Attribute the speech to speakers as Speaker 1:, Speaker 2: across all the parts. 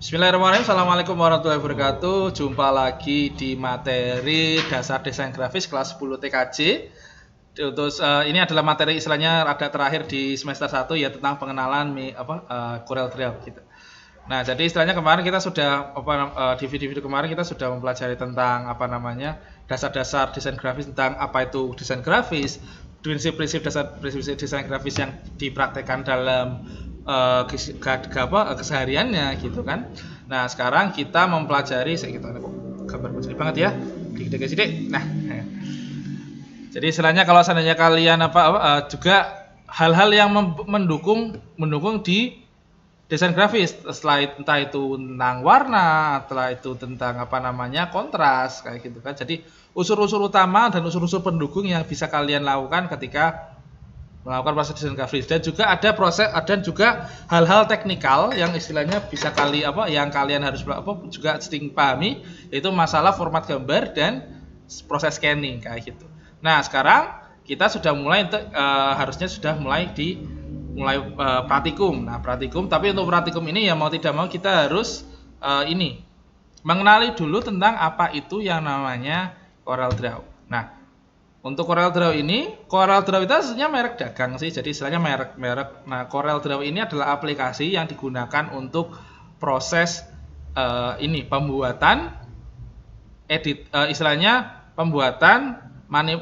Speaker 1: Bismillahirrahmanirrahim. Assalamualaikum warahmatullahi wabarakatuh. Jumpa lagi di materi dasar desain grafis kelas 10 TKJ. Ini adalah materi istilahnya ada terakhir di semester 1 ya, tentang pengenalan Corel Draw gitu. Nah, jadi istilahnya kemarin kita sudah di video-video kemarin kita sudah mempelajari tentang dasar-dasar desain grafis, tentang apa itu desain grafis, prinsip-prinsip desain grafis yang dipraktekkan dalam kesehariannya gitu kan. Nah, sekarang kita mempelajari gambar besar banget ya. Dikit-dikit. Nah, jadi istilahnya kalau seandainya kalian juga hal-hal yang mendukung di desain grafis, entah itu tentang warna, entah itu tentang kontras kayak gitu kan. Jadi unsur-unsur utama dan unsur-unsur pendukung yang bisa kalian lakukan ketika melakukan proses desain grafis, dan juga ada proses dan juga hal-hal teknikal yang istilahnya bisa yang kalian harus juga sering pahami, yaitu masalah format gambar dan proses scanning kayak gitu. Nah, sekarang kita sudah mulai harusnya sudah mulai praktikum. Nah, praktikum, tapi untuk praktikum ini ya mau tidak mau kita harus mengenali dulu tentang apa itu yang namanya Corel Draw. Nah, untuk Corel Draw itu aslinya merek dagang sih, jadi istilahnya merek. Nah, Corel Draw ini adalah aplikasi yang digunakan untuk proses pembuatan pembuatan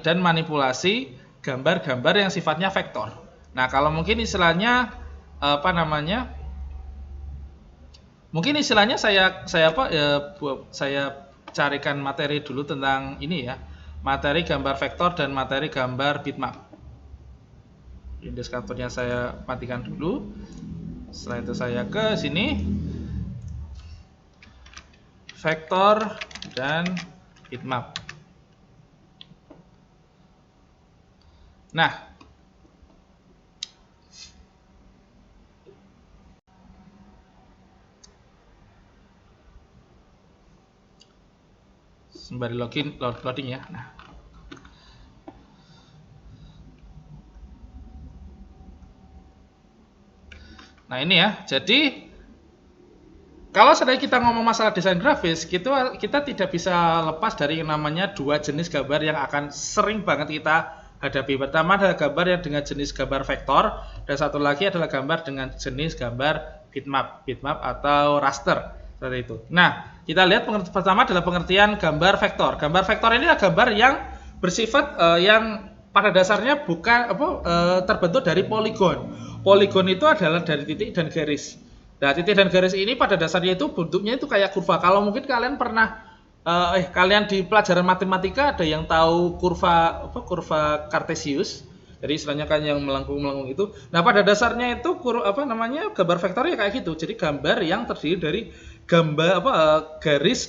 Speaker 1: dan manipulasi gambar-gambar yang sifatnya vektor. Nah, kalau mungkin istilahnya saya carikan materi dulu tentang ini ya. Materi gambar vektor dan materi gambar bitmap. Indikatornya saya matikan dulu. Setelah itu saya ke sini. Vektor dan bitmap. Nah, sembari loading ya. Nah, ini ya. Jadi kalau sedang kita ngomong masalah desain grafis, kita tidak bisa lepas dari yang namanya dua jenis gambar yang akan sering banget kita hadapi. Pertama adalah gambar yang dengan jenis gambar vektor, dan satu lagi adalah gambar dengan jenis gambar bitmap atau raster seperti itu. Nah, kita lihat pertama adalah pengertian gambar vektor. Gambar vektor ini adalah gambar yang bersifat yang pada dasarnya bukan terbentuk dari poligon. Poligon itu adalah dari titik dan garis. Nah, titik dan garis ini pada dasarnya itu bentuknya itu kayak kurva. Kalau mungkin kalian pernah kalian di pelajaran matematika ada yang tahu kurva Cartesius. Jadi istilahnya kan yang melengkung-melengkung itu. Nah, pada dasarnya itu gambar vektor ya kayak gitu. Jadi gambar yang terdiri dari garis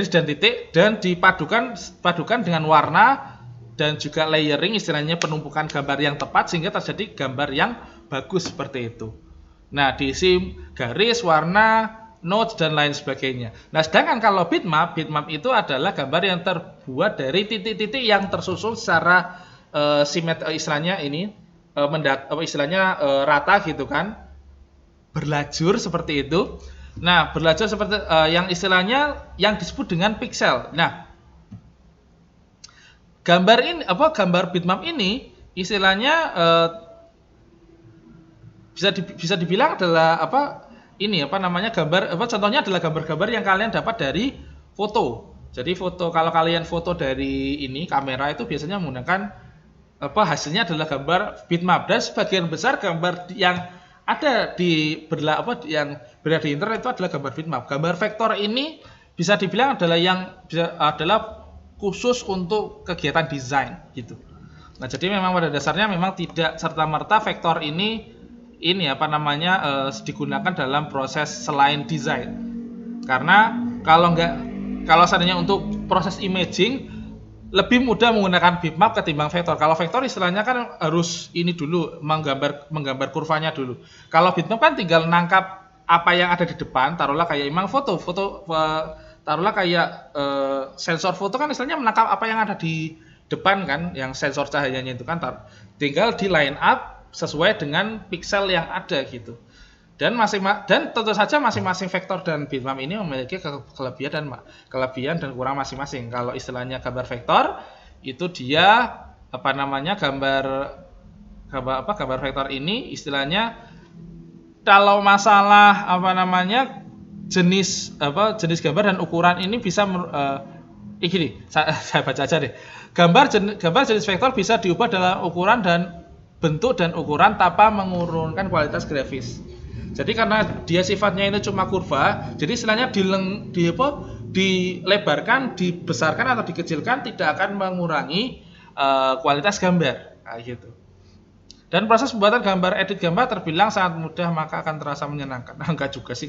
Speaker 1: dan titik, dan dipadukan dengan warna dan juga layering, istilahnya penumpukan gambar yang tepat sehingga terjadi gambar yang bagus seperti itu. Nah, diisi garis, warna, nodes dan lain sebagainya. Nah, sedangkan kalau bitmap itu adalah gambar yang terbuat dari titik-titik yang tersusun secara rata gitu kan, berlajur seperti itu. Nah, berlajur seperti yang istilahnya yang disebut dengan piksel. Nah, gambar bitmap ini istilahnya bisa dibilang adalah contohnya adalah gambar-gambar yang kalian dapat dari foto. Jadi kalau kalian foto dari kamera itu biasanya menggunakan hasilnya adalah gambar bitmap, dan sebagian besar gambar yang ada yang berada di internet itu adalah gambar bitmap. Gambar vektor ini bisa dibilang adalah khusus untuk kegiatan desain gitu. Nah, jadi memang pada dasarnya memang tidak serta-merta vektor ini digunakan dalam proses selain desain. Karena kalau seandainya untuk proses imaging lebih mudah menggunakan bitmap ketimbang vektor. Kalau vektor istilahnya kan harus dulu menggambar kurvanya dulu. Kalau bitmap kan tinggal nangkap apa yang ada di depan, taruhlah kayak foto taruhlah kayak sensor foto kan istilahnya menangkap apa yang ada di depan kan, yang sensor cahayanya itu kan tinggal di line up sesuai dengan pixel yang ada gitu. Dan tentu saja masing-masing vektor dan bitmap ini memiliki kelebihan dan kurang masing-masing. Kalau istilahnya gambar vektor itu dia gambar vektor ini istilahnya kalau masalah jenis gambar dan ukuran ini bisa gini, saya baca aja deh. Gambar jenis vektor bisa diubah dalam ukuran dan bentuk dan ukuran tanpa mengurungkan kualitas grafis. Jadi karena dia sifatnya ini cuma kurva, jadi istilahnya dilebarkan, dibesarkan atau dikecilkan tidak akan mengurangi kualitas gambar, kayak gitu. Dan proses pembuatan edit gambar terbilang sangat mudah, maka akan terasa menyenangkan. Nah, enggak juga sih.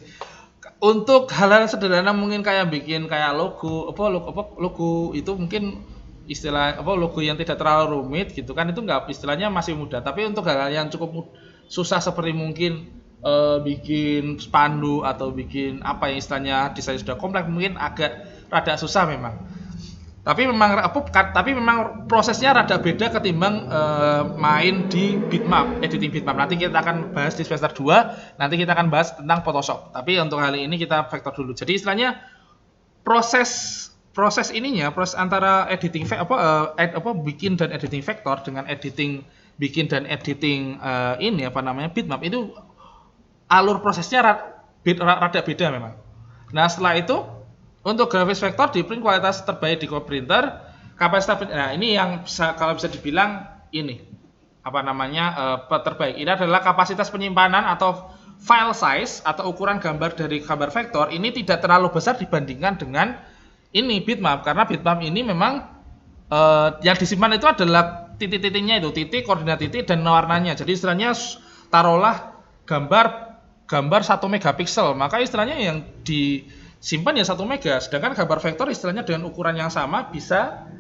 Speaker 1: Untuk hal-hal sederhana mungkin kayak bikin kayak logo itu mungkin logo yang tidak terlalu rumit gitu kan, itu enggak, istilahnya masih mudah. Tapi untuk hal-hal yang cukup susah seperti mungkin bikin spanduk atau bikin istilahnya desain sudah kompleks, mungkin agak rada susah memang. Tapi memang prosesnya rada beda ketimbang main di bitmap, editing bitmap. Nanti kita akan bahas di semester 2, nanti kita akan bahas tentang Photoshop. Tapi untuk kali ini kita vektor dulu. Jadi istilahnya proses antara editing bikin dan editing vektor dengan bikin dan editing bitmap itu alur prosesnya rada beda memang. Nah, setelah itu untuk grafis vektor di print kualitas terbaik di printer, kapasitas ini yang kalau bisa dibilang ini terbaik. Ini adalah kapasitas penyimpanan atau file size atau ukuran gambar dari gambar vektor ini tidak terlalu besar dibandingkan dengan ini bitmap, karena bitmap ini memang yang disimpan itu adalah titik-titiknya, itu titik, koordinat titik dan warnanya. Jadi istilahnya taruhlah gambar 1 megapiksel, maka istilahnya yang disimpan ya 1 mega, sedangkan gambar vektor istilahnya dengan ukuran yang sama bisa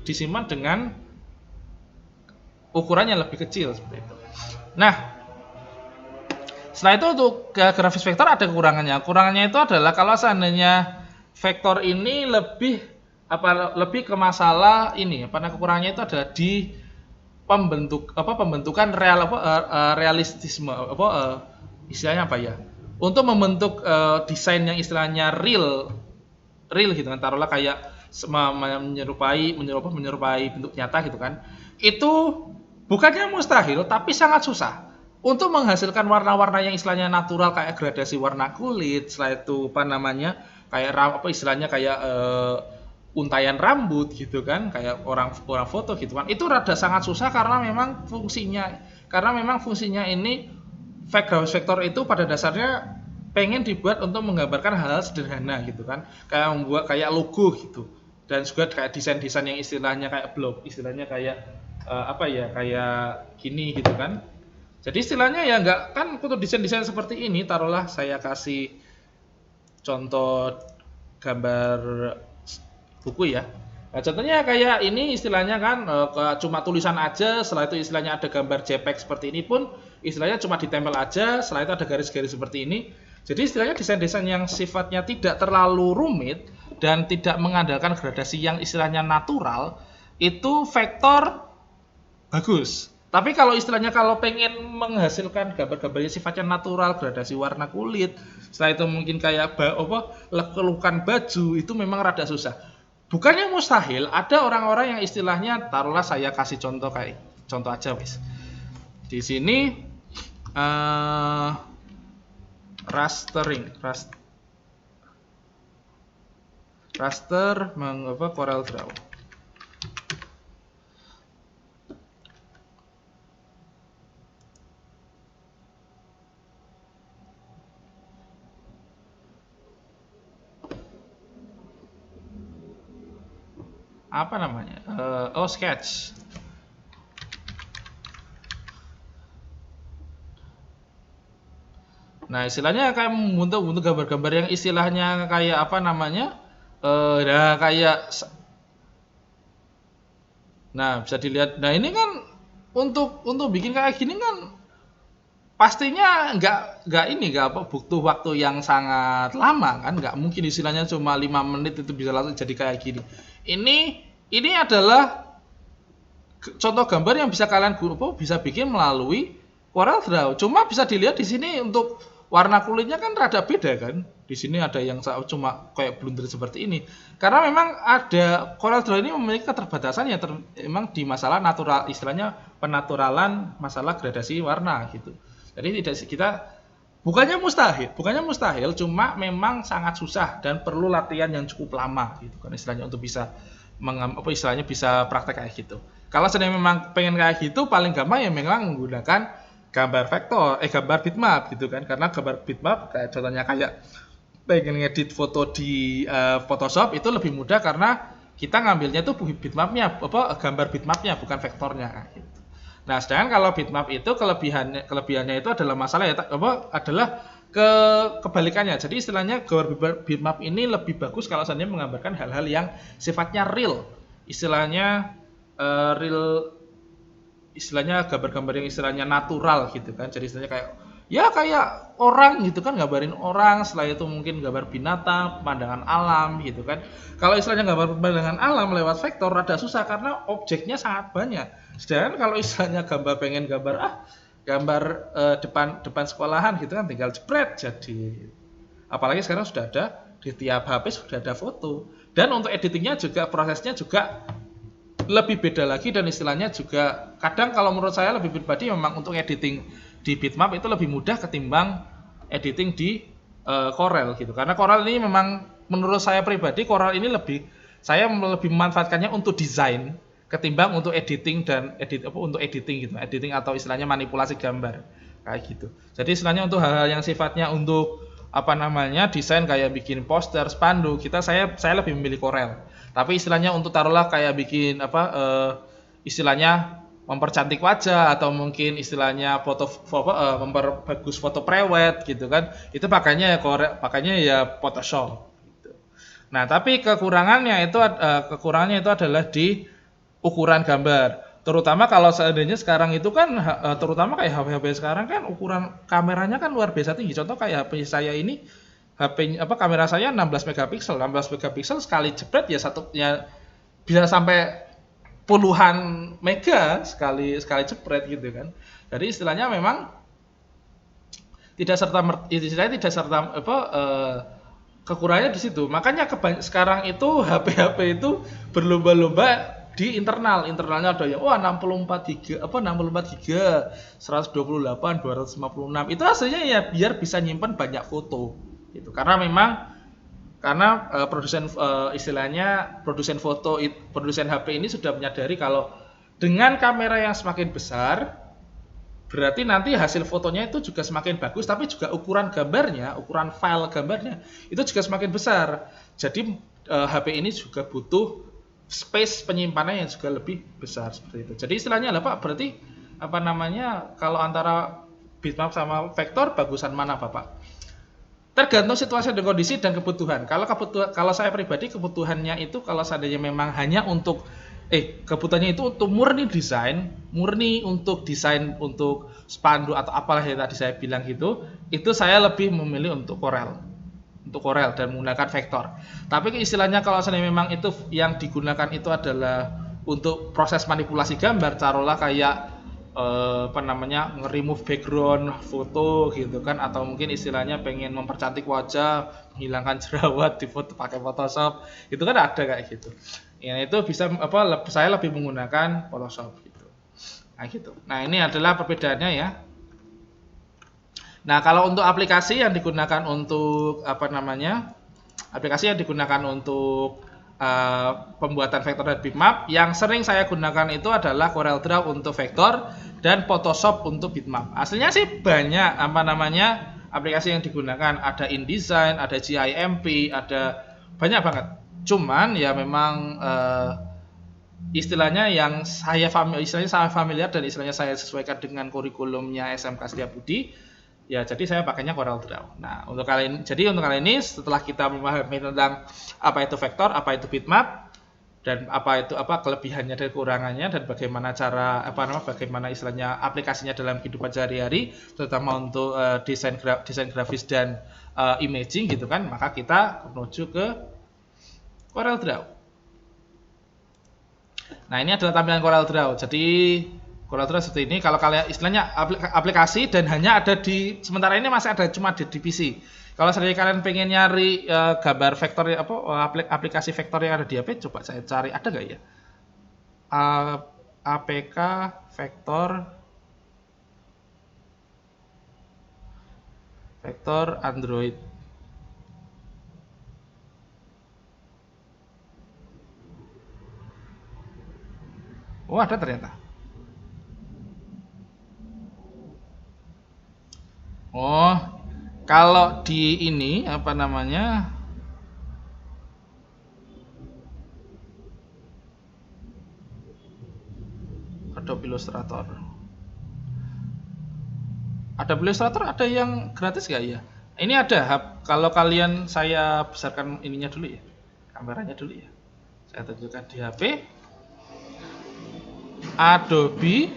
Speaker 1: disimpan dengan ukuran yang lebih kecil seperti itu. Nah, setelah itu untuk grafis vektor ada kekurangannya. Kekurangannya itu adalah kalau seandainya vektor ini lebih ke masalah ini, kekurangannya itu adalah di pembentukan realistisme, istilahnya untuk membentuk desain yang istilahnya real gitu kan, taruhlah kayak menyerupai bentuk nyata gitu kan. Itu bukannya mustahil tapi sangat susah untuk menghasilkan warna-warna yang istilahnya natural, kayak gradasi warna kulit, setelah itu kayak untayan rambut gitu kan, kayak orang foto gitu kan. Itu rada sangat susah karena memang fungsinya ini grafis vektor itu pada dasarnya pengen dibuat untuk menggambarkan hal-hal sederhana gitu kan, kayak membuat kayak logo gitu, dan juga kayak desain-desain yang istilahnya kayak blog, istilahnya kayak kayak gini gitu kan. Jadi istilahnya ya enggak kan, untuk desain-desain seperti ini, taruhlah saya kasih contoh gambar buku ya. Nah, contohnya kayak ini istilahnya kan cuma tulisan aja, setelah itu istilahnya ada gambar JPEG seperti ini pun istilahnya cuma ditempel aja, setelah itu ada garis-garis seperti ini. Jadi istilahnya desain-desain yang sifatnya tidak terlalu rumit dan tidak mengandalkan gradasi yang istilahnya natural, itu vektor bagus. Tapi kalau istilahnya kalau pengen menghasilkan gambar-gambar yang sifatnya natural, gradasi warna kulit, setelah itu mungkin kayak lelukan baju, itu memang rada susah. Bukannya mustahil, ada orang-orang yang istilahnya, taruhlah saya kasih contoh aja wis. Di sini raster Corel Draw. Apa namanya? Sketch. Nah, istilahnya kayak membentuk gambar-gambar yang istilahnya kayak nah, bisa dilihat. Nah, ini kan untuk bikin kayak gini kan pastinya nggak butuh waktu yang sangat lama kan, nggak mungkin istilahnya cuma 5 menit itu bisa langsung jadi kayak gini. Ini adalah contoh gambar yang bisa kalian bisa bikin melalui Corel Draw. Cuma bisa dilihat di sini untuk warna kulitnya kan rada beda kan. Di sini ada yang cuma kayak blunder seperti ini. Karena memang ada Corel Draw ini memiliki keterbatasan ya memang di masalah natural, istilahnya penaturalan masalah gradasi warna gitu. Jadi tidak kita bukannya mustahil, cuma memang sangat susah dan perlu latihan yang cukup lama gitu kan istilahnya untuk bisa istilahnya bisa praktek kayak gitu. Kalau sedang memang pengen kayak gitu, paling gampang ya memang menggunakan gambar vektor, gambar bitmap gitu kan. Karena gambar bitmap kayak contohnya kayak pengen ngedit foto di Photoshop itu lebih mudah karena kita ngambilnya tuh bitmapnya, gambar bitmapnya bukan vektornya gitu. Nah, sedangkan kalau bitmap itu kelebihannya itu adalah masalah ya adalah kebalikannya. Jadi istilahnya gambar bitmap ini lebih bagus kalau seandainya menggambarkan hal-hal yang sifatnya real. Istilahnya real, istilahnya gambar-gambar yang istilahnya natural gitu kan. Jadi istilahnya kayak orang gitu kan, gambarin orang, setelah itu mungkin gambar binatang, pemandangan alam gitu kan. Kalau istilahnya gambar pemandangan alam lewat vektor rada susah karena objeknya sangat banyak. Sedangkan kalau istilahnya pengen gambar depan sekolahan gitu kan tinggal jepret jadi. Apalagi sekarang sudah ada di tiap HP sudah ada foto. Dan untuk editingnya juga prosesnya juga lebih beda lagi dan istilahnya juga kadang kalau menurut saya lebih pribadi memang untuk editing di bitmap itu lebih mudah ketimbang editing di Corel gitu. Karena Corel ini memang menurut saya pribadi Corel ini saya lebih memanfaatkannya untuk desain ketimbang untuk editing untuk editing gitu, editing atau istilahnya manipulasi gambar kayak gitu. Jadi istilahnya untuk hal-hal yang sifatnya untuk desain kayak bikin poster, spanduk, saya lebih memilih Corel. Tapi istilahnya untuk taruhlah kayak bikin istilahnya mempercantik wajah atau mungkin istilahnya memperbagus foto prewed gitu kan, itu pakainya ya Photoshop gitu. Nah, tapi kekurangannya itu adalah di ukuran gambar. Terutama kalau seandainya sekarang itu kan terutama kayak HP sekarang kan ukuran kameranya kan luar biasa tinggi. Contoh kayak HP saya ini kamera saya 16 megapiksel. 16 megapiksel sekali jepret ya bisa sampai puluhan mega sekali jepret gitu kan. Jadi istilahnya memang tidak serta kekurangannya di situ. Makanya sekarang itu HP itu berlomba-lomba di internalnya ada yang 64 giga, 128, 256. Itu hasilnya ya biar bisa nyimpan banyak foto gitu. Karena produsen HP ini sudah menyadari kalau dengan kamera yang semakin besar berarti nanti hasil fotonya itu juga semakin bagus, tapi juga ukuran file gambarnya itu juga semakin besar. Jadi HP ini juga butuh space penyimpanan yang juga lebih besar seperti itu. Jadi istilahnya Pak, berarti kalau antara bitmap sama vektor bagusan mana Bapak? Tergantung situasi dan kondisi dan kebutuhan. Kalau saya pribadi kebutuhannya itu kalau seandainya memang hanya untuk kebutuhannya itu untuk murni untuk desain untuk spanduk atau apalah yang tadi saya bilang gitu, itu saya lebih memilih untuk Corel dan menggunakan vektor. Tapi istilahnya kalau seandainya memang itu yang digunakan itu adalah untuk proses manipulasi gambar, taruhlah kayak nge-remove background foto gitu kan, atau mungkin istilahnya pengen mempercantik wajah, menghilangkan jerawat di foto pakai Photoshop, itu kan ada kayak gitu. Ya itu bisa saya lebih menggunakan Photoshop gitu. Nah, ini adalah perbedaannya ya. Nah, kalau untuk aplikasi yang digunakan untuk pembuatan vektor dan bitmap, yang sering saya gunakan itu adalah Corel Draw untuk vektor dan Photoshop untuk bitmap. Aslinya sih banyak aplikasi yang digunakan, ada InDesign, ada GIMP, ada banyak banget. Cuman ya memang istilahnya yang saya familiar dan istilahnya saya sesuaikan dengan kurikulumnya SMK Setiabudi. Ya, jadi saya pakainya Corel Draw. Nah, untuk kali ini setelah kita memahami tentang apa itu vektor, apa itu bitmap, dan apa kelebihannya dan kekurangannya, dan bagaimana bagaimana istilahnya aplikasinya dalam kehidupan sehari-hari, terutama untuk desain grafis dan imaging gitu kan, maka kita menuju ke Corel Draw. Nah, ini adalah tampilan CorelDRAW. Jadi CorelDRAW seperti ini. Kalau kalian istilahnya aplikasi dan hanya ada di sementara ini masih ada cuma di PC. Kalau seandainya kalian pengen nyari gambar vektor apa aplikasi vektor yang ada di HP, coba saya cari ada nggak ya? APK vektor Android. Oh, ada ternyata. Oh, kalau di ini apa namanya? Adobe Illustrator. Adobe Illustrator ada yang gratis nggak ya? Ini ada. Kalau kalian saya besarkan ininya dulu ya, kameranya dulu ya. Saya tunjukkan di HP. Adobe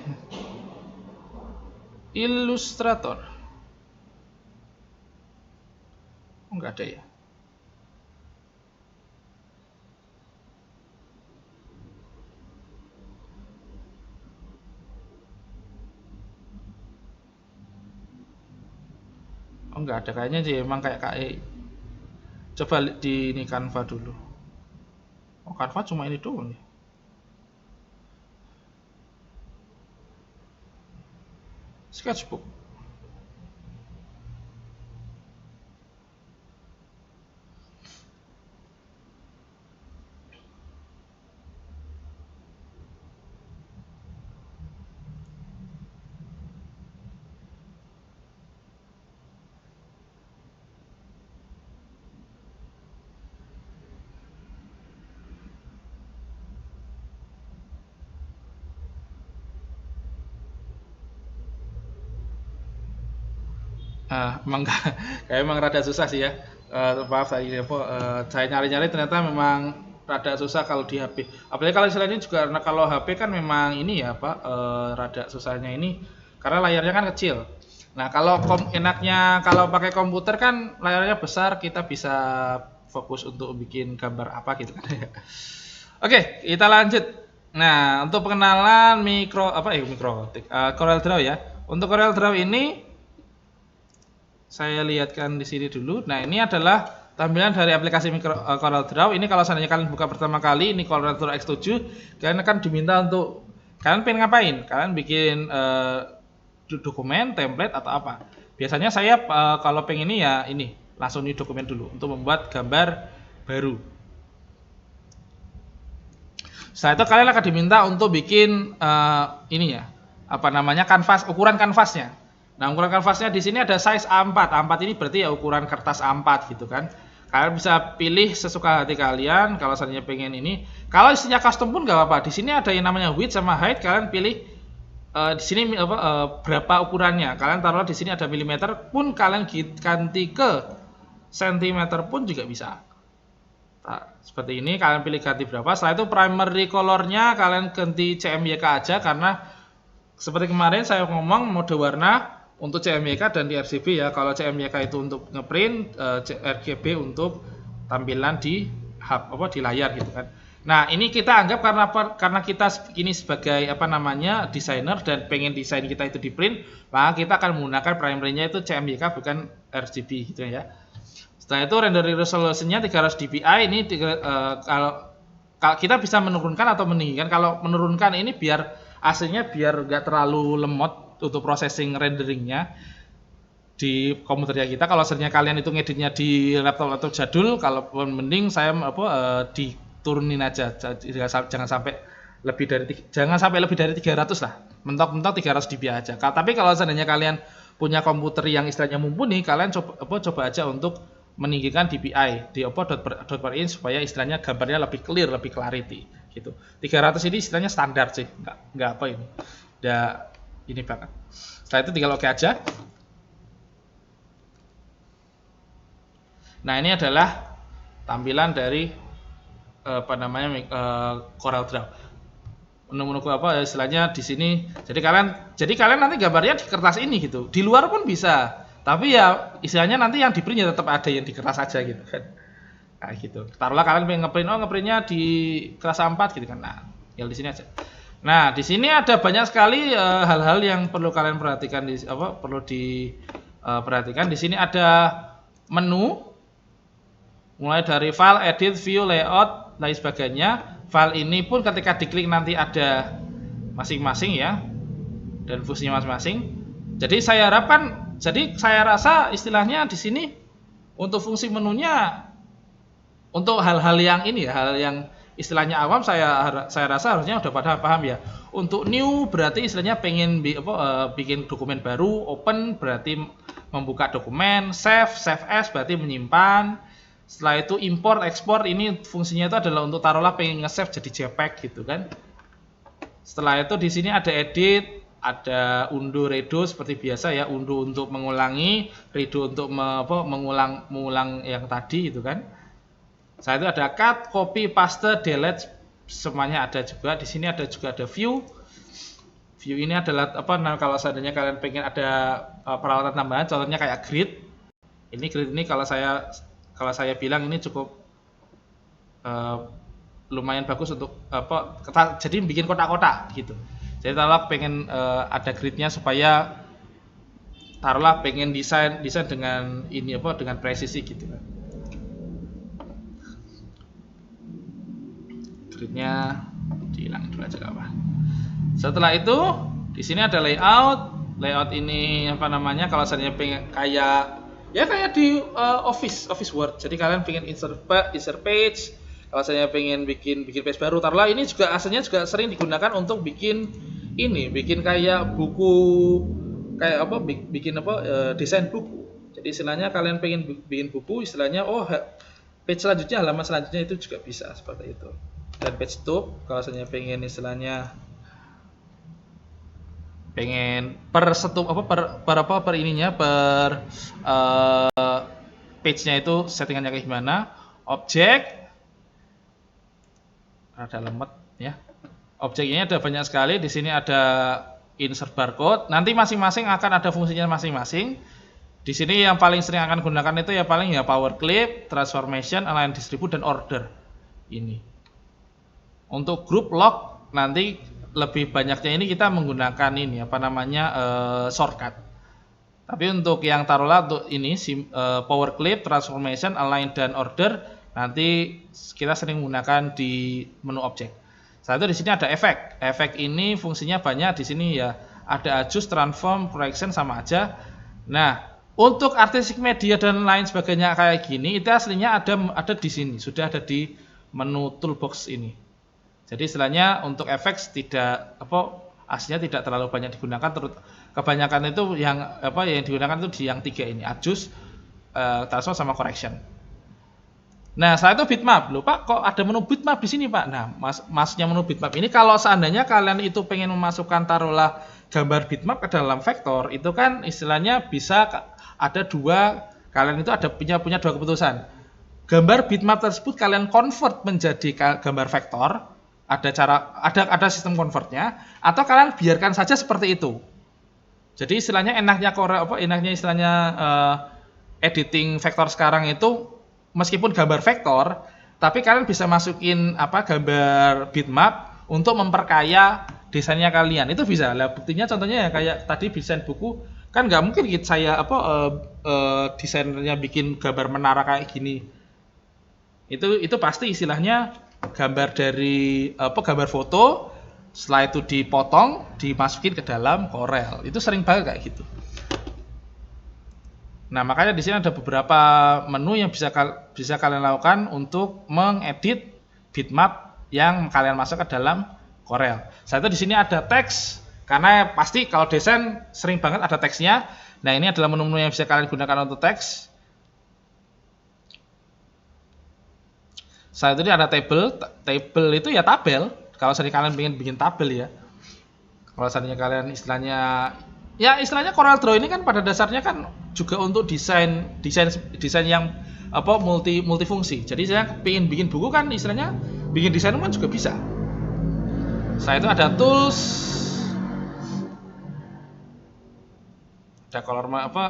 Speaker 1: Illustrator. Oh, nggak ada ya? Oh, nggak ada kayaknya sih emang kayak KE. Coba di ini Canva dulu. Oh, Canva cuma ini doang ya. Sketchbook. Emang kayak emang rada susah sih ya. Maaf saya nyari-nyari ternyata memang rada susah kalau di HP. Apalagi kalau istilahnya juga karena kalau HP kan memang ini ya Pak, rada susahnya ini karena layarnya kan kecil. Nah kalau enaknya kalau pakai komputer kan layarnya besar, kita bisa fokus untuk bikin gambar apa gitu kan ya. Oke, kita lanjut. Nah untuk pengenalan CorelDRAW ya. Untuk CorelDRAW ini saya lihatkan di sini dulu. Nah, ini adalah tampilan dari aplikasi CorelDRAW. Ini kalau seandainya kalian buka pertama kali, ini CorelDRAW X7, kalian akan diminta untuk kalian pengen ngapain? Kalian bikin dokumen, template atau apa? Biasanya saya kalau pengen ini ya ini, langsung di dokumen dulu untuk membuat gambar baru. Setelah itu kalian akan diminta untuk bikin ini ya, apa namanya kanvas, ukuran kanvasnya. Nah, ukuran kanvasnya di sini ada size A4. A4 ini berarti ya ukuran kertas A4 gitu kan. Kalian bisa pilih sesuka hati kalian kalau seandainya pengen ini. Kalau isinya custom pun nggak apa-apa. Di sini ada yang namanya width sama height. Kalian pilih di sini berapa ukurannya. Kalian taruh di sini ada milimeter pun kalian ganti ke sentimeter pun juga bisa. Nah, seperti ini kalian pilih ganti berapa. Setelah itu primary colornya kalian ganti CMYK aja karena seperti kemarin saya ngomong mode warna untuk CMYK dan di RGB ya. Kalau CMYK itu untuk ngeprint, RGB untuk tampilan di di layar gitu kan. Nah, ini kita anggap karena kita ini sebagai apa namanya desainer dan pengen desain kita itu di print, maka kita akan menggunakan primary-nya itu CMYK bukan RGB gitu ya. Setelah itu rendering resolution-nya 300 dpi ini kalau kita bisa menurunkan atau meninggikan. Kalau menurunkan ini biar aslinya biar enggak terlalu lemot untuk processing renderingnya di komputernya kita. Kalau seandainya kalian itu ngeditnya di laptop jadul, kalau mending saya diturunin aja, jangan sampai lebih dari 300 lah, mentok-mentok 300 dpi aja. Tapi kalau seandainya kalian punya komputer yang istilahnya mumpuni, kalian coba aja untuk meninggikan DPI di .per inch supaya istilahnya gambarnya lebih clear, lebih clarity gitu. 300 ini istilahnya standar sih, nggak apa ini. Udah ini banget. Setelah itu tinggal oke aja. Nah, ini adalah tampilan dari apa namanya CorelDRAW. Menu-menu apa istilahnya di sini. Jadi kalian nanti gambarnya di kertas ini gitu. Di luar pun bisa. Tapi ya istilahnya nanti yang di print ya tetap ada yang di kertas aja gitu kan. Nah, gitu. Taruhlah kalian pengen ngeprintnya di kertas A4 gitu kan. Nah, tinggal di sini aja. Nah, di sini ada banyak sekali hal-hal yang perlu kalian perhatikan perlu diperhatikan. Di sini ada menu mulai dari file, edit, view, layout, lain sebagainya. File ini pun ketika diklik nanti ada masing-masing ya, dan fungsinya masing-masing. Jadi saya rasa istilahnya di sini untuk fungsi menunya, untuk hal-hal yang ini ya, hal yang istilahnya awam, saya rasa harusnya udah pada paham ya. Untuk new berarti istilahnya pengen bikin dokumen baru, open berarti membuka dokumen, save as berarti menyimpan. Setelah itu import, export, ini fungsinya itu adalah untuk taruhlah pengen nge-save jadi JPEG gitu kan. Setelah itu di sini ada edit, ada undo, redo seperti biasa ya, undo untuk mengulangi, redo untuk mengulang yang tadi gitu kan. Setelah itu ada cut, copy, paste, delete, semuanya ada juga. Di sini ada juga ada view. View ini adalah kalau seandainya kalian pengen ada peralatan tambahan, contohnya kayak grid. Grid ini kalau saya bilang ini cukup lumayan bagus untuk jadi bikin kotak-kotak gitu. Jadi taruhlah pengen ada gridnya supaya taruhlah pengen desain dengan ini dengan presisi gitu kan. Gridnya dihilangin dulu aja gak apa. Setelah itu di sini ada layout ini kalau seandainya pengen kayak di Office Word. Jadi kalian pengen insert page, kalau saya pengen bikin page baru, taruhlah ini juga aslinya juga sering digunakan untuk bikin kayak buku, kayak desain buku. Jadi istilahnya kalian pengen bikin buku, istilahnya page selanjutnya, halaman selanjutnya itu juga bisa seperti itu. Dan page top kalau saya pengen istilahnya pengen page-nya itu settingannya kayak gimana. Objek ada lemet ya. Objek ini ada banyak sekali. Di sini ada insert barcode. Nanti masing-masing akan ada fungsinya masing-masing. Di sini yang paling sering akan gunakan itu power clip, transformation, align, distribute, dan order. Ini. Untuk group lock nanti lebih banyaknya ini kita menggunakan shortcut. Tapi untuk yang taruhlah untuk ini power clip, transformation, align, dan order nanti kita sering menggunakan di menu objek. Satu di sini ada efek. Efek ini fungsinya banyak. Di sini ya ada adjust, transform, correction sama aja. Nah, untuk artistic media dan lain sebagainya kayak gini itu aslinya ada di sini, sudah ada di menu toolbox ini. Jadi istilahnya untuk efek aslinya tidak terlalu banyak digunakan. Kebanyakan itu yang digunakan itu di yang 3 ini, adjust, transform sama correction. Nah, setelah itu bitmap. Loh Pak, kok ada menu bitmap di sini Pak? Nah, maksudnya menu bitmap ini kalau seandainya kalian itu pengen memasukkan taruhlah gambar bitmap ke dalam vektor, itu kan istilahnya bisa ada kalian itu punya dua keputusan. Gambar bitmap tersebut kalian convert menjadi gambar vektor, ada sistem convertnya, atau kalian biarkan saja seperti itu. Jadi istilahnya editing vektor sekarang itu meskipun gambar vektor, tapi kalian bisa masukin gambar bitmap untuk memperkaya desainnya kalian. Itu bisa. Lah buktinya contohnya ya kayak tadi desain buku, kan nggak mungkin saya desainnya bikin gambar menara kayak gini. Itu pasti istilahnya gambar dari gambar foto, setelah itu dipotong, dimasukin ke dalam Corel. Itu sering banget kayak gitu. Nah, makanya di sini ada beberapa menu yang bisa kalian lakukan untuk mengedit bitmap yang kalian masuk ke dalam Corel. Satu di sini ada teks, karena pasti kalau desain sering banget ada teksnya. Nah, ini adalah menu-menu yang bisa kalian gunakan untuk teks. Satu ini ada table. Table itu ya tabel. Kalau seandainya kalian ingin bikin tabel ya. Kalau seandainya kalian istilahnya Corel Draw ini kan pada dasarnya kan juga untuk desain yang multifungsi. Jadi saya ingin bikin buku kan istilahnya bikin desain kan juga bisa. Setelah itu ada tools. Ada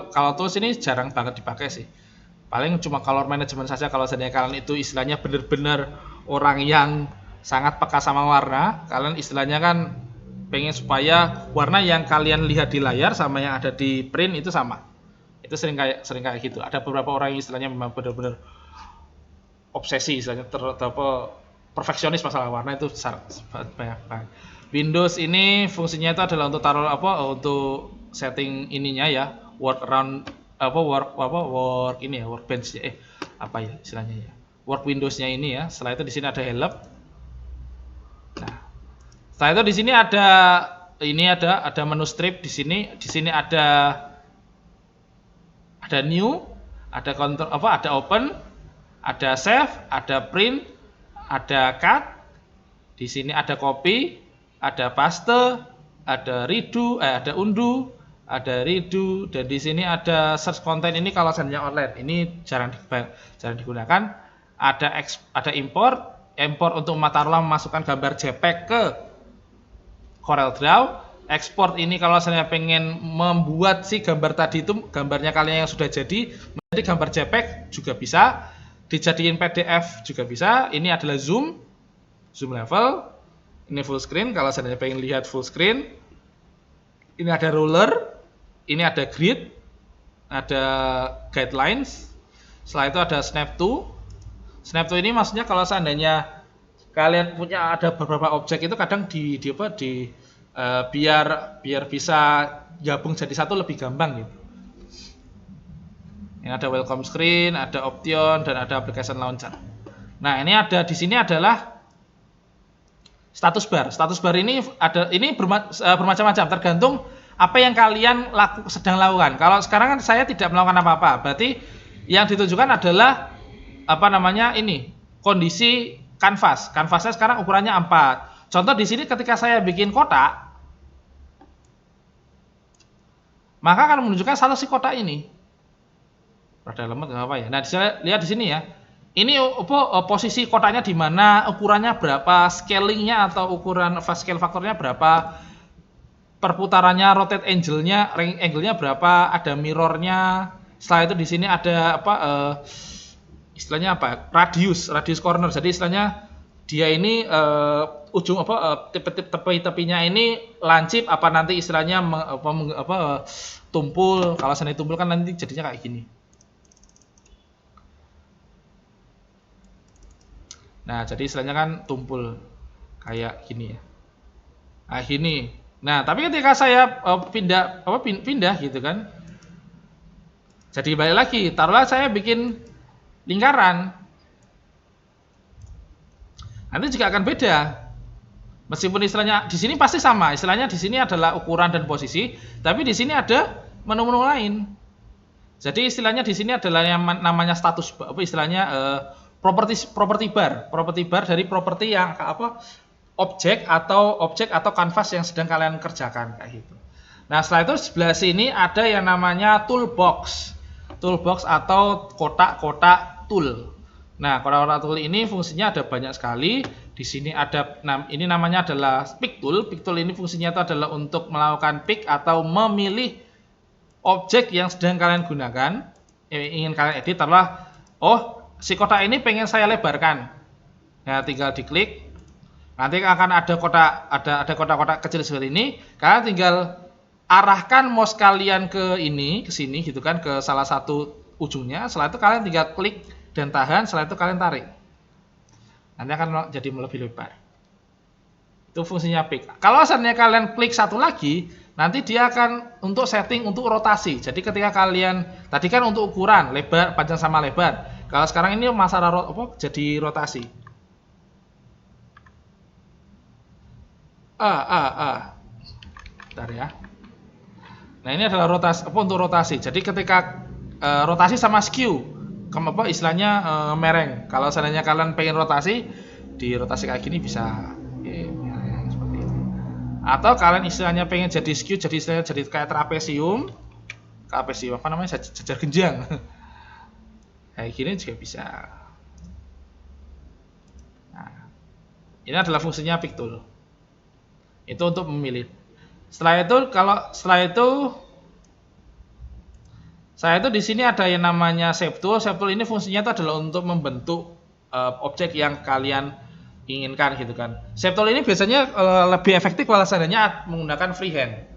Speaker 1: kalau tools ini jarang banget dipakai sih. Paling cuma color management saja kalau seandainya kalian itu istilahnya benar-benar orang yang sangat peka sama warna. Kalian istilahnya kan pengen supaya warna yang kalian lihat di layar sama yang ada di print itu sama. Itu sering kayak gitu. Ada beberapa orang yang istilahnya memang benar-benar obsesi, istilahnya perfeksionis masalah warna itu banyak banget. Windows ini fungsinya itu adalah untuk taruh untuk setting ininya ya, workaround work ini ya, workbench ya, apa ya istilahnya ya, work Windowsnya ini ya. Setelah itu di sini ada help. Nah, setelah itu di sini ada menu strip di sini. Di sini ada new, ada control ada open, ada save, ada print, ada cut. Di sini ada copy, ada paste, ada redo, ada undo, ada redo, dan di sini ada search content. Ini kalau seandainya online, ini jarang digunakan. Ada import untuk taruhlah memasukkan gambar JPEG ke CorelDRAW. Export ini kalau saya pengen membuat si gambar tadi itu gambarnya kalian yang sudah jadi menjadi gambar JPEG juga bisa, dijadiin PDF juga bisa. Ini adalah zoom level. Ini full screen kalau saya pengen lihat full screen. Ini ada ruler, ini ada grid, ada guidelines. Setelah itu ada snap to. Snap to ini maksudnya kalau seandainya kalian punya ada beberapa objek itu kadang biar bisa gabung jadi satu lebih gampang gitu. Ini ada welcome screen, ada option, dan ada application launcher. Nah, ini ada di sini adalah status bar. Status bar ini bermacam-macam tergantung apa yang kalian sedang lakukan. Kalau sekarang kan saya tidak melakukan apa-apa, berarti yang ditunjukkan adalah ini kondisi kanvas. Kanvasnya sekarang ukurannya 4. Contoh di sini ketika saya bikin kotak, maka akan menunjukkan satu si kotak ini. Rada lemot nggak apa ya. Nah, lihat di sini ya. Ini posisi kotaknya di mana, ukurannya berapa, scalingnya atau ukuran scale faktornya berapa, perputarannya, rotate angle-nya berapa, ada mirrornya. Setelah itu di sini ada istilahnya radius corner. Jadi istilahnya dia ini ujung tepi-tepinya ini lancip apa nanti istilahnya tumpul. Kalau seandainya tumpul kan nanti jadinya kayak gini. Nah, jadi istilahnya kan tumpul kayak gini ya. Nah, gini. Nah, tapi ketika saya pindah gitu kan. Jadi balik lagi, taruhlah saya bikin lingkaran. Nanti juga akan beda. Meskipun istilahnya di sini pasti sama, istilahnya di sini adalah ukuran dan posisi, tapi di sini ada menu-menu lain. Jadi istilahnya di sini adalah yang namanya status, istilahnya property bar dari properti yang objek atau kanvas yang sedang kalian kerjakan kayak gitu. Nah, setelah itu sebelah sini ada yang namanya toolbox atau kotak-kotak tool. Nah, kotak-kotak tool ini fungsinya ada banyak sekali. Di sini ada ini namanya adalah pick tool. Pick tool ini fungsinya itu adalah untuk melakukan pick atau memilih objek yang sedang kalian gunakan, ingin kalian edit. Taruhlah, si kotak ini pengen saya lebarkan. Ya, tinggal diklik. Nanti akan ada kotak-kotak kecil seperti ini. Kalian tinggal arahkan mouse kalian ke sini gitu kan, ke salah satu ujungnya. Setelah itu kalian tinggal klik dan tahan, setelah itu kalian tarik. Nanti akan jadi lebih lebar. Itu fungsinya pick. Kalau seandainya kalian klik satu lagi, nanti dia akan untuk setting untuk rotasi. Jadi ketika kalian tadi kan untuk ukuran lebar, panjang sama lebar. Kalau sekarang ini masalah jadi rotasi. Bentar ya. Nah, ini adalah rotasi untuk rotasi. Jadi ketika rotasi sama skew, istilahnya mereng. Kalau seandainya kalian pengen rotasi, di rotasi kayak gini bisa seperti ini. Atau kalian istilahnya pengen jadi skew, jadi kayak trapesium jajar genjang. Kayak gini juga bisa. Nah, ini adalah fungsinya pick tool. Itu untuk memilih. Setelah itu di sini ada yang namanya shape tool. Shape tool ini fungsinya itu adalah untuk membentuk objek yang kalian inginkan gitu kan. Shape tool ini biasanya lebih efektif kalau seandainya menggunakan freehand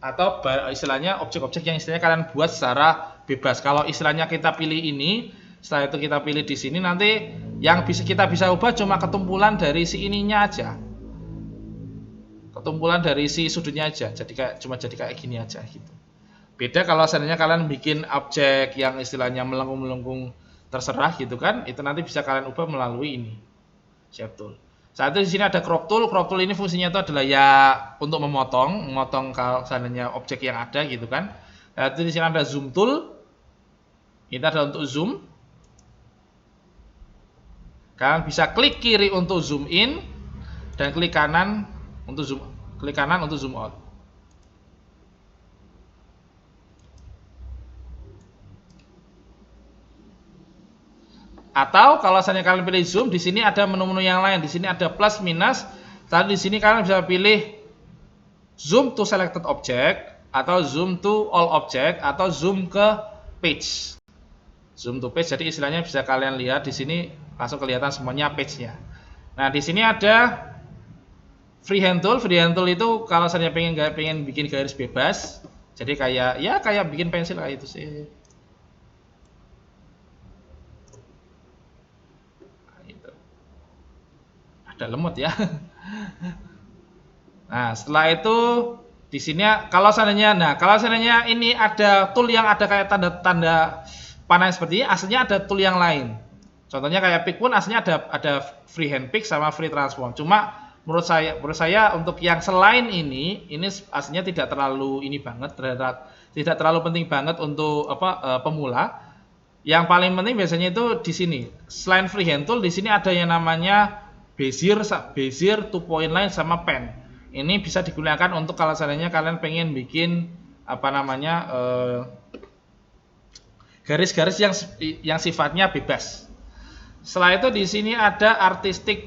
Speaker 1: atau istilahnya objek-objek yang istilahnya kalian buat secara bebas. Kalau istilahnya kita pilih ini, setelah itu kita pilih di sini, nanti yang kita bisa ubah cuma ketumpulan dari si ininya aja, ketumpulan dari si sudutnya aja. Jadi jadi kayak gini aja gitu. Beda kalau seandainya kalian bikin objek yang istilahnya melengkung-melengkung terserah gitu kan, itu nanti bisa kalian ubah melalui ini shape tool. Saat itu di sini ada crop tool. Crop tool ini fungsinya itu adalah ya untuk memotong kalau seandainya objek yang ada gitu kan. Saat itu di sini ada zoom tool. Ini adalah untuk zoom. Kalian bisa klik kiri untuk zoom in dan klik kanan untuk zoom out. Atau kalau misalnya kalian pilih zoom, di sini ada menu-menu yang lain. Di sini ada plus minus. Tadi di sini kalian bisa pilih zoom to selected object atau zoom to all object atau zoom ke page. Zoom to page, jadi istilahnya bisa kalian lihat di sini langsung kelihatan semuanya page-nya. Nah, di sini ada freehand tool. Freehand tool itu kalau saya pengen bikin garis bebas, jadi kayak bikin pensil kayak itu sih. Ada lemot ya. Nah, setelah itu di sini kalau seandainya ini ada tool yang ada kayak tanda-tanda panah seperti ini, aslinya ada tool yang lain. Contohnya kayak pick pun aslinya ada freehand pick sama free transform. Cuma menurut saya untuk yang selain ini aslinya tidak terlalu ini banget, tidak terlalu penting banget untuk pemula. Yang paling penting biasanya itu di sini. Selain freehand tool, di sini ada yang namanya Bezier, two point line sama pen. Ini bisa digunakan untuk kalau seandainya kalian pengen bikin garis-garis yang sifatnya bebas. Setelah itu di sini ada artistic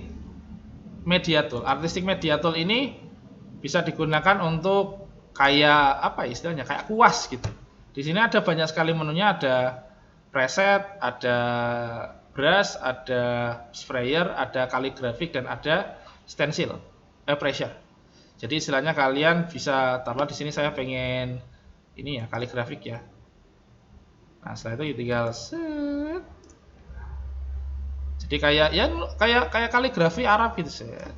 Speaker 1: media tool. Artistic media tool ini bisa digunakan untuk kayak istilahnya kayak kuas gitu. Di sini ada banyak sekali menunya, ada preset, ada brush, ada sprayer, ada kaligrafik, dan ada stencil, pressure. Jadi istilahnya kalian bisa taruh di sini saya pengen ini ya kaligrafik ya. Nah setelah itu tinggal set. Jadi kayak kaligrafi Arab gitu set.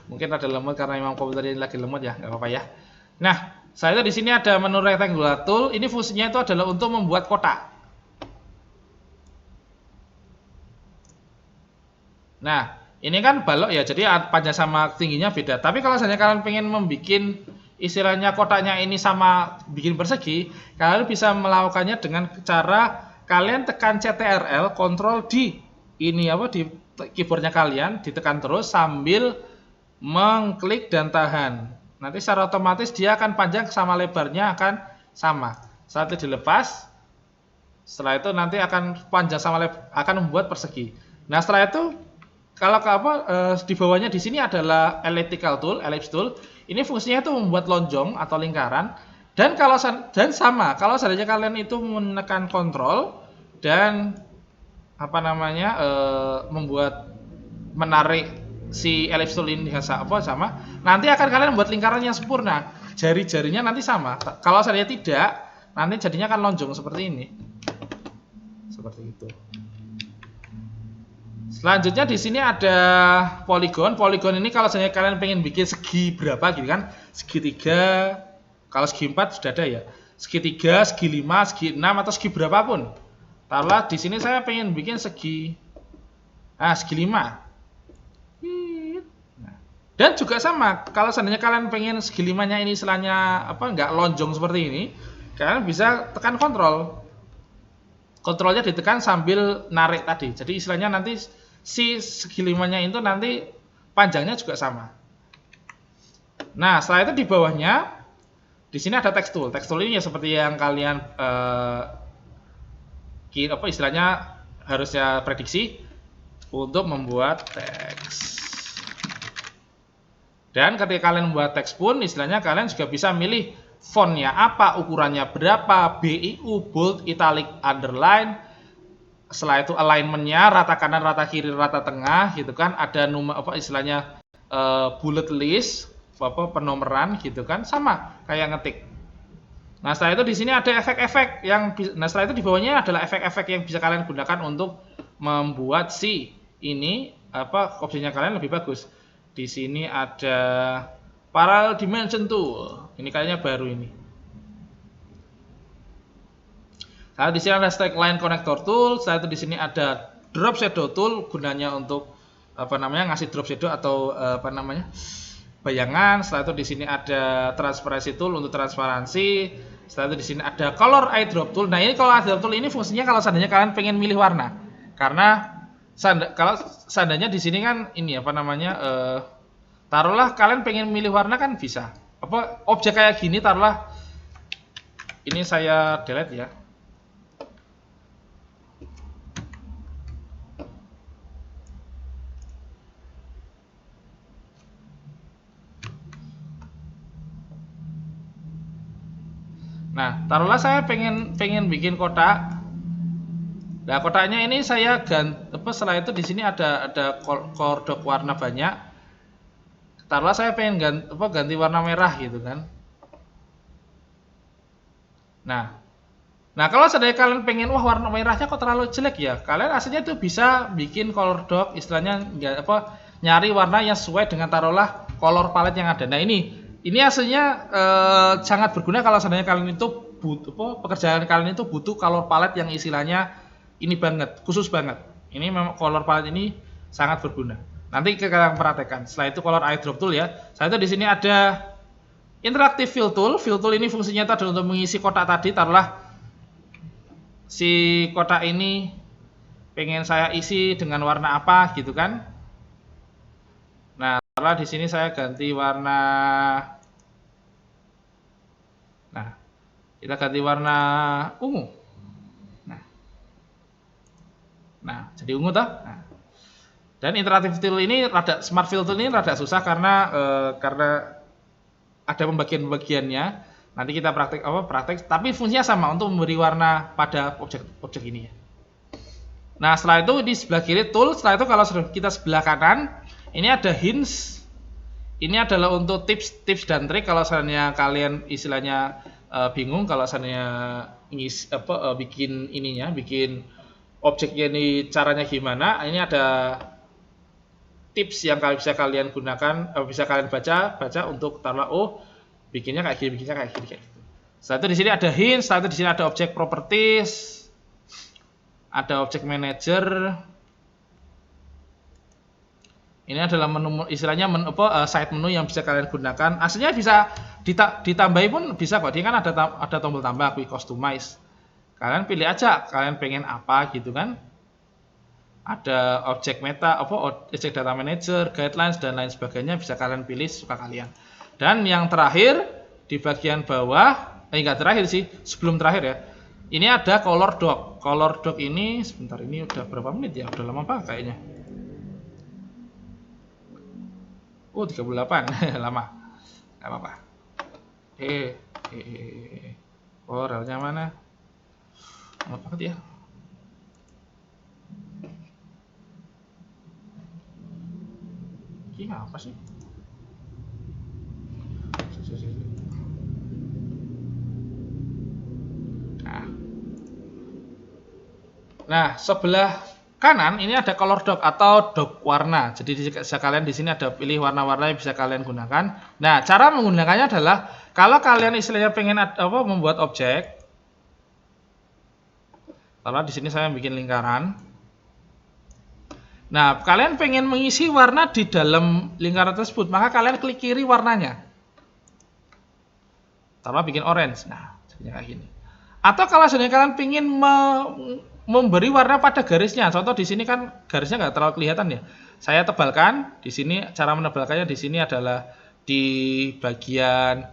Speaker 1: Mungkin ada lemot karena memang komputer ini lagi lemot ya, nggak apa-apa ya. Nah, saya di sini ada menu rectangular tool. Ini fungsinya itu adalah untuk membuat kotak. Nah, ini kan balok ya, jadi panjang sama tingginya beda. Tapi kalau misalnya kalian pengen membuat istilahnya kotaknya ini sama bikin persegi, kalian bisa melakukannya dengan cara kalian tekan CTRL, Ctrl di keyboardnya kalian, ditekan terus sambil mengklik dan tahan. Nanti secara otomatis dia akan panjang sama lebarnya akan sama. Saat itu dilepas, setelah itu nanti akan panjang sama akan membuat persegi. Nah setelah itu kalau di bawahnya di sini adalah elliptical tool, ellipse tool. Ini fungsinya itu membuat lonjong atau lingkaran. Dan kalau seandainya kalian itu menekan kontrol dan menarik si ellipse tool ini sama, nanti akan kalian membuat lingkaran yang sempurna. Jari-jarinya nanti sama. Kalau seandainya tidak, nanti jadinya akan lonjong seperti ini. Seperti itu. Selanjutnya di sini ada poligon. Poligon ini kalau seandainya kalian pengen bikin segi berapa gitu kan? Segitiga. Kalau segi 4 sudah ada ya. Segitiga, segi 5, segi 6 atau segi berapapun. Taruhlah di sini saya pengen bikin segi 5. Nah, dan juga sama, kalau seandainya kalian pengen segi 5-nya ini istilahnya nggak lonjong seperti ini, kalian bisa tekan kontrol. Kontrolnya ditekan sambil narik tadi. Jadi istilahnya nanti si segi 5-nya itu nanti panjangnya juga sama. Nah, setelah itu di bawahnya di sini ada text tool. Text tool ini ya seperti yang kalian istilahnya harusnya prediksi untuk membuat teks. Dan ketika kalian membuat teks pun istilahnya kalian juga bisa milih fontnya apa, ukurannya berapa, BIU, bold, italic, underline. Setelah itu alignmentnya rata kanan, rata kiri, rata tengah gitu kan. Ada nomor apa istilahnya bullet list, apa penomoran gitu kan, sama kayak ngetik. Nah, setelah itu di sini ada efek-efek yang nah setelah itu di bawahnya adalah efek-efek yang bisa kalian gunakan untuk membuat si ini apa objeknya kalian lebih bagus. Di sini ada Parallel Dimension Tool. Ini kayaknya baru ini. Nah, di sini ada Stack Line Connector Tool. Setelah itu di sini ada Drop Shadow Tool, gunanya untuk apa namanya ngasih drop shadow atau apa namanya bayangan. Setelah itu di sini ada Transparency Tool untuk transparansi. Setelah itu di sini ada Color Eye Drop Tool. Nah, ini Color Eye Drop Tool ini fungsinya kalau seandainya kalian pengen milih warna. Karena kalau seandainya di sini kan ini apa namanya taruhlah kalian pengen milih warna kan bisa. Apa objek kayak gini taruhlah ini saya delete ya. Nah, taruhlah saya pengen bikin kotak. Nah, kotaknya ini saya ganti apa setelah itu di sini ada kordok warna banyak. Taruhlah saya pengen ganti warna merah gitu kan. Nah, kalau seandainya kalian pengen wah warna merahnya kok terlalu jelek ya, kalian aslinya itu bisa bikin color dock, istilahnya nyari warna yang sesuai dengan taruhlah color palette yang ada. Nah, ini aslinya sangat berguna kalau seandainya kalian itu pekerjaan kalian itu butuh color palette yang istilahnya ini banget, khusus banget. Ini memang color palette ini sangat berguna. Nanti kalian praktekkan. Setelah itu color eye drop tool ya. Setelah itu di sini ada interactive fill tool. Fill tool ini fungsinya itu adalah untuk mengisi kotak tadi. Taruhlah si kotak ini pengen saya isi dengan warna apa gitu kan. Nah, taruhlah di sini saya ganti warna. Nah, kita ganti warna ungu. Nah, jadi ungu toh. Nah. Dan interactive tool ini smart fill tool ini rada susah karena ada pembagian-pembagiannya. Nanti kita praktek, tapi fungsinya sama untuk memberi warna pada objek ini ya. Nah, setelah itu di sebelah kiri tool, setelah itu kalau kita sebelah kanan, ini ada hints. Ini adalah untuk tips dan trik kalau seandainya kalian istilahnya bingung kalau seandainya bikin bikin objeknya ini caranya gimana. Ini ada tips yang bisa kalian gunakan, bisa kalian baca untuk taruhlah bikinnya kayak gini, kayak gitu. Setelah itu di sini ada hints, setelah itu di sini ada object properties, ada object manager. Ini adalah menu istilahnya side menu yang bisa kalian gunakan. Aslinya bisa ditambahin pun bisa kok. Dia kan ada tombol tambah quick customize. Kalian pilih aja kalian pengen apa gitu kan. Ada objek meta, objek data manager, guidelines dan lain sebagainya bisa kalian pilih suka kalian. Dan yang terakhir di bagian bawah, enggak terakhir sih, sebelum terakhir ya. Ini ada color dock. Color dock ini sebentar, ini udah berapa menit ya? Udah lama banget kayaknya. 38 lama. Enggak apa-apa. Relnya mana? Lama banget ya. Ini apa sih? Nah, sebelah kanan ini ada color dock atau dock warna. Jadi bisa kalian di sini ada pilih warna-warna yang bisa kalian gunakan. Nah, cara menggunakannya adalah kalau kalian istilahnya pengen membuat objek. Kalau di sini saya bikin lingkaran. Nah, kalian pengen mengisi warna di dalam lingkaran tersebut, maka kalian klik kiri warnanya. Taruh bikin orange. Nah, jadinya kayak gini. Atau kalau seandainya kalian pengen memberi warna pada garisnya, contoh di sini kan garisnya nggak terlalu kelihatan ya. Saya tebalkan. Di sini cara menebalkannya di sini adalah di bagian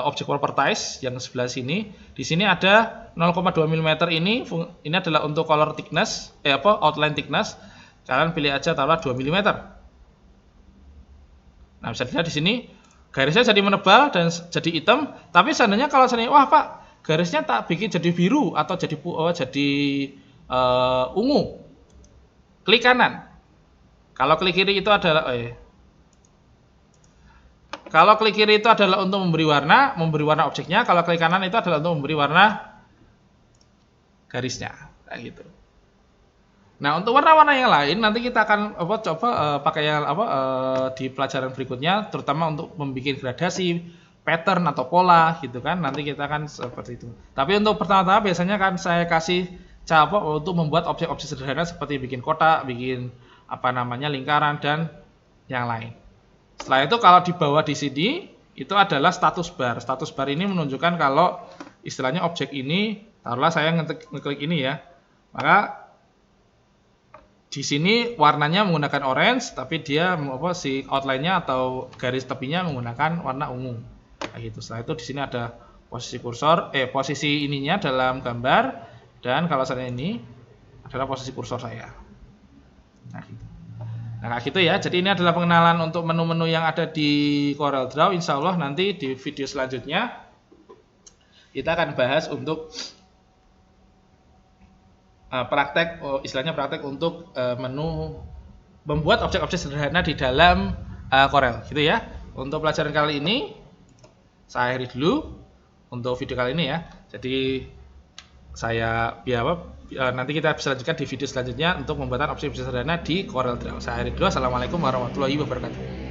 Speaker 1: object properties yang sebelah sini. Di sini ada 0,2 mm ini adalah untuk color thickness, outline thickness. Kalian pilih aja taruhlah 2 mm. Nah, bisa dilihat di sini garisnya jadi menebal dan jadi hitam. Tapi seandainya kalau seandainya wah Pak, garisnya tak bikin jadi biru atau jadi ungu, klik kanan. Kalau klik kiri itu adalah kalau klik kiri itu adalah untuk memberi warna objeknya. Kalau klik kanan itu adalah untuk memberi warna garisnya, kayak gitu. Nah, untuk warna-warna yang lain nanti kita akan coba pakai yang di pelajaran berikutnya, terutama untuk membuat gradasi, pattern atau pola gitu kan. Nanti kita akan seperti itu. Tapi untuk pertama-tama biasanya kan saya kasih cara untuk membuat objek-objek sederhana seperti bikin kotak, bikin lingkaran dan yang lain. Setelah itu kalau di bawah di sini itu adalah status bar. Status bar ini menunjukkan kalau istilahnya objek ini, taruhlah saya ngeklik ini ya. Maka di sini warnanya menggunakan orange, tapi dia si outline-nya atau garis tepinya menggunakan warna ungu. Kayak gitu. Setelah itu di sini ada posisi kursor, posisi ininya dalam gambar, dan kalau saya ini adalah posisi kursor saya. Nah, gitu. Nah, kayak gitu ya. Jadi ini adalah pengenalan untuk menu-menu yang ada di CorelDRAW. Insya Allah nanti di video selanjutnya kita akan bahas untuk istilahnya praktek untuk menu membuat objek-objek sederhana di dalam Corel gitu ya. Untuk pelajaran kali ini saya akhiri dulu untuk video kali ini ya. Jadi nanti kita bisa lanjutkan di video selanjutnya untuk pembuatan objek-objek sederhana di CorelDRAW. Saya akhiri dulu. Assalamualaikum warahmatullahi wabarakatuh.